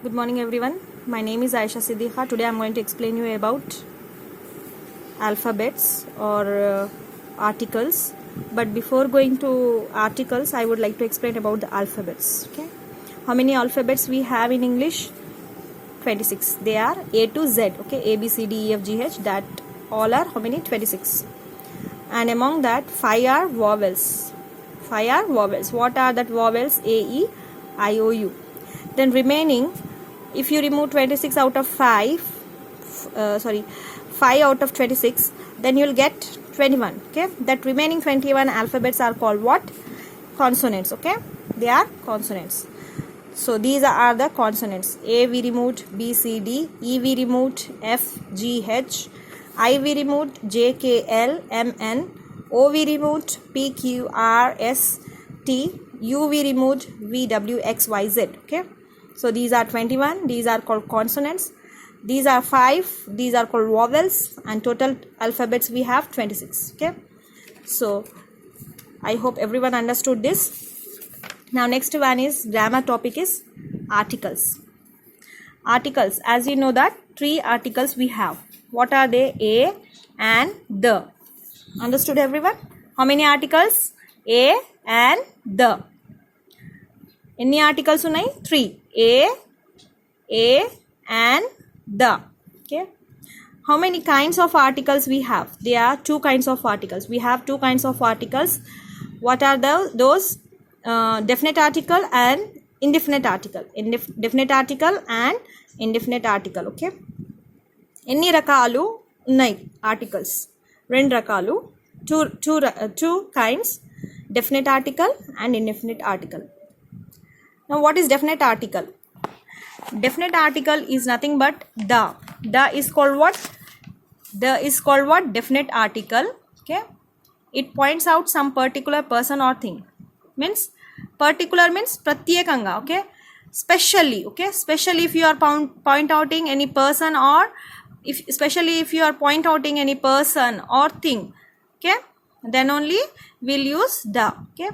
Good morning everyone. My name is Aisha Siddiqa. Today I am going to explain you about alphabets or articles. But before going to articles, I would like to explain about the alphabets. Okay, how many alphabets we have in English? 26. They are A to Z. Okay, A B C D E F G H. That all are how many? 26. And among that, 5 are vowels. 5 are vowels. What are that vowels? A, E, I, O, U. Then remaining, if you remove 26 out of 5 out of 26, then you will get 21. Okay, that remaining 21 alphabets are called what? Consonants. Okay, they are consonants. So these are the consonants. A we removed, B, C, D. E we removed, F, G, H. I we removed, J, K, L, M, N. O we removed, P, Q, R, S, T. U we removed, V, W, X, Y, Z. Okay, so these are 21. These are called consonants. These are 5. These are called vowels. And total alphabets we have 26. Okay, so I hope everyone understood this. Now next one is grammar topic is articles. Articles, as you know that 3 articles we have. What are they? A and the. Understood everyone? How many articles? A and the. Any articles unnai? 3. A and the. Okay. How many kinds of articles we have? There are 2 kinds of articles. We have 2 kinds of articles. What are those? Definite article and indefinite article. Definite article and indefinite article. Okay. ఎన్ని రకాలు ఉన్నాయి articles? 2 రకాలు. Two kinds, definite article and indefinite article. Now what is definite article? Definite article is nothing but the. The is called what? The is called what? Definite article. Okay, it points out some particular person or thing. Means particular means pratyekanga. Okay, specially. Okay, especially if you are point outing any person, or especially if you are point outing any person or thing, okay, then only we'll use the. Okay,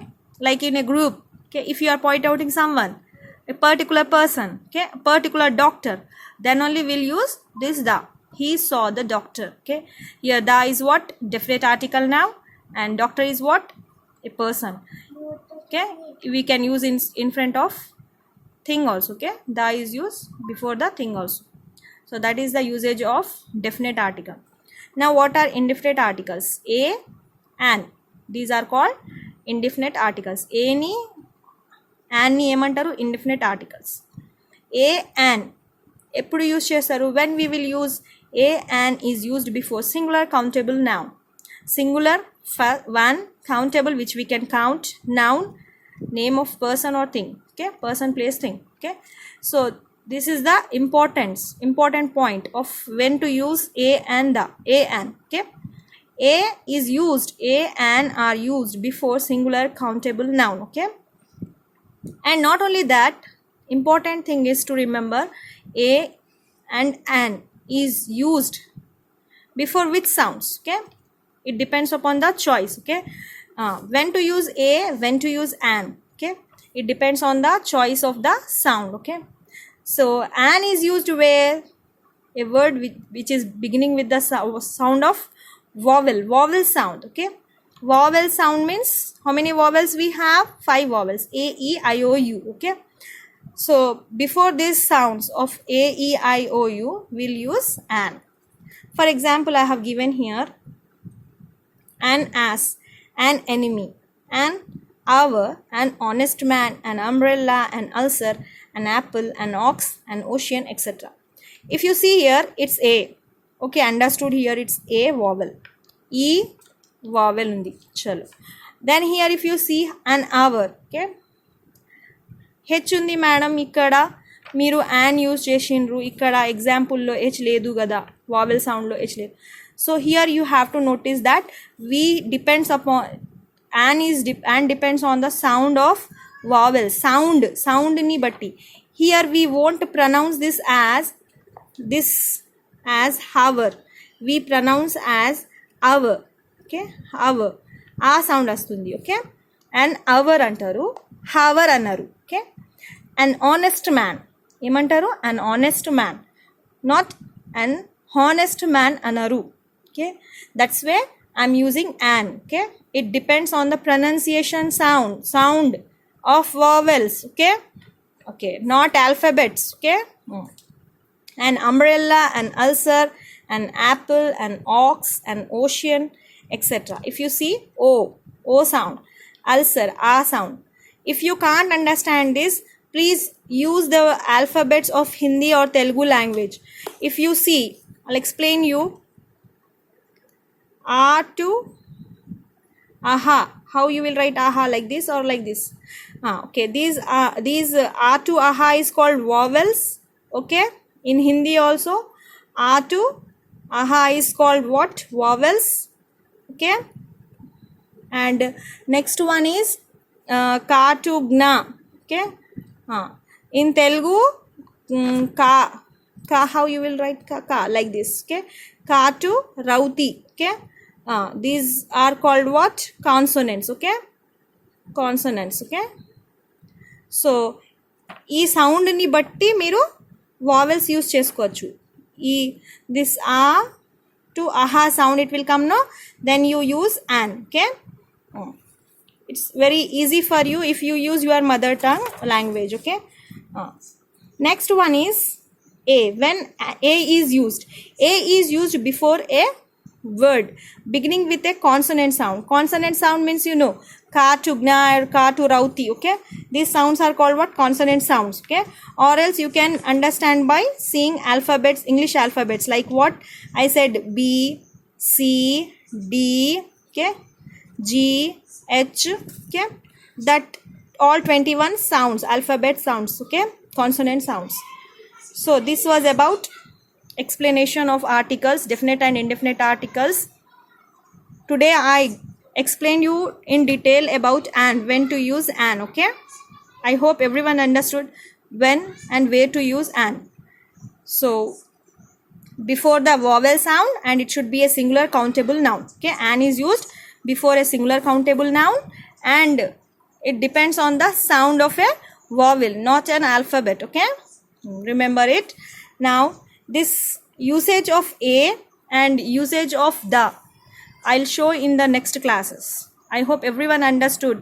like in a group. Okay, if you are point outing someone, a particular person, okay, a particular doctor, then only we'll use this the. He saw the doctor. Okay, here the is what? Definite article now, and doctor is what? A person. Okay, we can use in front of thing also. Okay, the is used before the thing also. So that is the usage of definite article. Now what are indefinite articles? A and. These are called indefinite articles. A ni and ni emantaru? Indefinite articles. A and eppudu use chesaru? When we will use a and is used before singular countable noun. Singular one, countable which we can count, noun name of person or thing. Okay, person, place, thing. Okay, so this is the important point of when to use a and the. A and. Okay, a is used, a and are used before singular countable noun. Okay, and not only that, important thing is to remember a and an is used before which sounds. Okay, it depends upon the choice. Okay, when to use a, when to use an. Okay, it depends on the choice of the sound. Okay, so an is used where? A word which is beginning with the sound of vowel sound. Okay, vowel sound means how many vowels we have? 5 vowels. A, E, I, O, U. Okay, so before these sounds of A, E, I, O, U, we'll use an. For example, I have given here an ass, an enemy, an hour, an honest man, an umbrella, an ulcer, an apple, an ox, an ocean, etc. If you see here, it's A. Okay, understood. Here it's A vowel. E vowel undi. Chalo. Then here if you see an hour. Okay, H undi madam ikkada మీరు an use చేసిండ్రు. ఇక్కడ ఎగ్జాంపుల్లో H లేదు కదా, vowel soundలో H లేదు. So here you have to notice that we depends upon and depends on the sound of vowel. Sound ni batti. Here we won't pronounce this as hour. We pronounce as hour. Okay, hour. ఆ sound వస్తుంది. Okay, and hour అంటారు, hour అన్నారు. Okay, an honest man. ఏమంటారు? an honest man, not an honest man అనరు. Okay, that's where I'm using an. Okay, it depends on the pronunciation sound of vowels. Okay, not alphabets. Okay, an umbrella, an ulcer, an apple, an ox, an ocean, etc. If you see o sound, ulcer, a sound. If you can't understand this, please use the alphabets of Hindi or Telugu language. If you see, I'll explain you. A to aha. How you will write aha, like this or like this? Okay, these a to aha is called vowels. Okay, in Hindi also a to aha is called what? Vowels. Okay, and next one is ka to gna. Okay, in Telugu ka how you will write ka like this. Okay, ka to rauti. Okay, these are called what? Consonants. Okay, consonants. Okay, so ఈ సౌండ్ని బట్టి మీరు vowels use చేసుకోవచ్చు. This a to aha sound, it will come, no? Then you use an. Okay, it's very easy for you if you use your mother tongue language. Okay, next one is a. When a is used before a word beginning with a consonant sound. Consonant sound means, you know, ka to gna or ka to rauti. Okay, these sounds are called what? Consonant sounds. Okay, or else you can understand by seeing alphabets, English alphabets, like what I said, b, c, d, okay, g, h. Okay, that all 21 sounds, alphabet sounds. Okay, consonant sounds. So this was about explanation of articles, definite and indefinite articles. Today I explained you in detail about and, when to use an. Okay, I hope everyone understood when and where to use an. So before the vowel sound, and it should be a singular countable noun. Okay, an is used before a singular countable noun, and it depends on the sound of a vowel, not an alphabet. Okay, remember it. Now this usage of a and usage of the, I'll show in the next classes. I hope everyone understood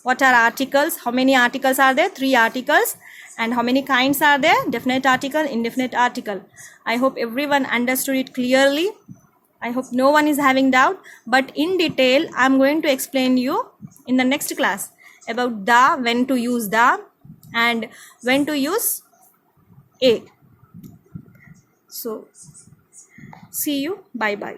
what are articles, how many articles are there? 3 articles. And how many kinds are there? Definite article, indefinite article. I hope everyone understood it clearly. I hope no one is having doubt, but in detail I'm going to explain you in the next class about the, when to use the, and when to use a. So see you. Bye bye.